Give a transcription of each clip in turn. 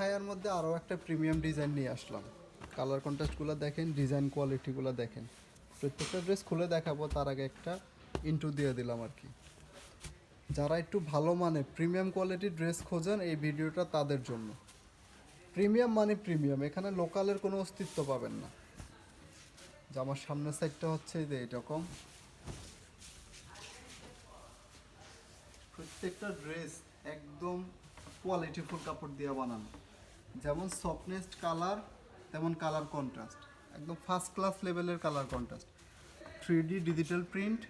Higher মধ্যে আরও একটা প্রিমিয়াম ডিজাইন নিয়ে আসলাম। কালার কন্ট্রাস্টগুলো দেখেন, ডিজাইন কোয়ালিটিগুলো দেখেন। প্রত্যেকটা ড্রেস খুলে দেখাবো, তার আগে একটা ইন্ট্রো দিয়ে দিলাম আর কি। যারা একটু ভালো মানে প্রিমিয়াম কোয়ালিটির ড্রেস খোঁজেন, এই ভিডিওটা তাদের জন্য। প্রিমিয়াম মানে প্রিমিয়াম, এখানে লোকালের কোনো অস্তিত্ব পাবেন না। জামার সামনের সাইডটা হচ্ছে যে এরকম, প্রত্যেকটা ড্রেস একদম কোয়ালিটিফুল কাপড় দিয়ে বানানো। যেমন সফটনেস কালার, তেমন কালার কন্ট্রাস্ট, একদম ফার্স্ট ক্লাস লেভেলের colour contrast. 3D digital print,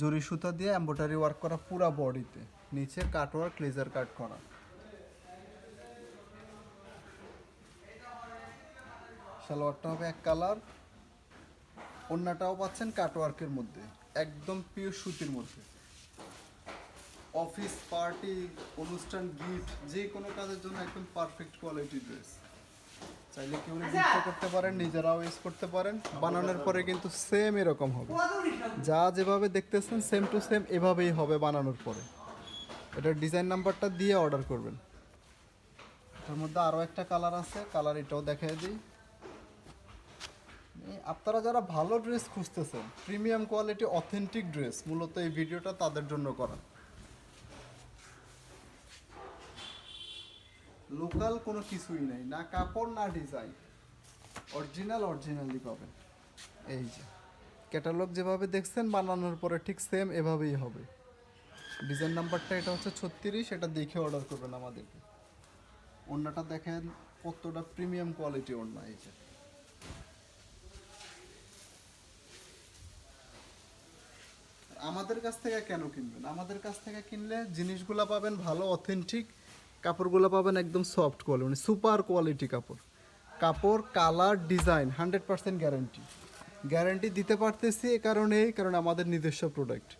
জরি সুতা দিয়ে এমব্রয়ডারি ওয়ার্ক করা পুরা বডিতে, নিচে কাট ওয়ার্ক, লেজার কাট করা। সালোয়ারটা হবে এক কালার, ওড়নাটাও পাচ্ছেন কাট ওয়ার্কের মধ্যে, একদম পিওর সুতির মধ্যে। অফিস পার্টি, অনুষ্ঠান, গিফট, যে কোনো কাজের জন্য একদম পারফেক্ট কোয়ালিটি ড্রেস। চাইলে কেউ গিফট করতে পারেন, নিজেরাও ইউজ করতে পারেন। বানানোর পরে কিন্তু সেম এরকম হবে, যা যেভাবে দেখতেছেন সেম টু সেম এভাবেই হবে বানানোর পরে। এটার ডিজাইন নাম্বারটা দিয়ে অর্ডার করবেন। এটার মধ্যে আরও একটা কালার আছে, কালার এটাও দেখাই দিই। আপনারা যারা ভালো ড্রেস খুঁজতেছেন, প্রিমিয়াম কোয়ালিটি অথেন্টিক ড্রেস, মূলত এই ভিডিওটা তাদের জন্য করা। লোকাল কোনো কিছুই নাই, না কাপড় না ডিজাইন, অরিজিনালি পাবেন। এই যে ক্যাটালগ যেভাবে দেখছেন বানানোর পরে ঠিক সেম এভাবেই হবে। ডিজাইন নাম্বারটা এটা হচ্ছে 36, এটা দেখে অর্ডার করবেন আমাদেরকে। ওড়নাটা দেখেন কতটা প্রিমিয়াম কোয়ালিটি ওড়না। এই যে আমাদের কাছ থেকে কেন কিনবেন? আমাদের কাছ থেকে কিনলে জিনিসগুলো পাবেন ভালো, অথেন্টিক কাপড়গুলো পাবেন একদম সফট কোয়ালিটি, মানে সুপার কোয়ালিটি কাপড়। কাপড়, কালার, ডিজাইন 100% গ্যারান্টি। গ্যারান্টি দিতে পারতেছি কারণ আমাদের নিজস্ব প্রোডাক্ট,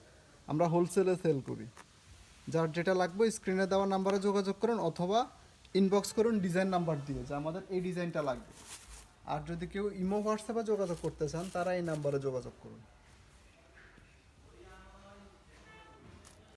আমরা হোলসেলে সেল করি। যার যেটা লাগবে স্ক্রিনে দেওয়া নাম্বারে যোগাযোগ করুন, অথবা ইনবক্স করুন ডিজাইন নাম্বার দিয়ে যে আমাদের এই ডিজাইনটা লাগবে। আর যদি কেউ ইমো হোয়াটসঅ্যাপে যোগাযোগ করতে চান, তারা এই নাম্বারে যোগাযোগ করুন।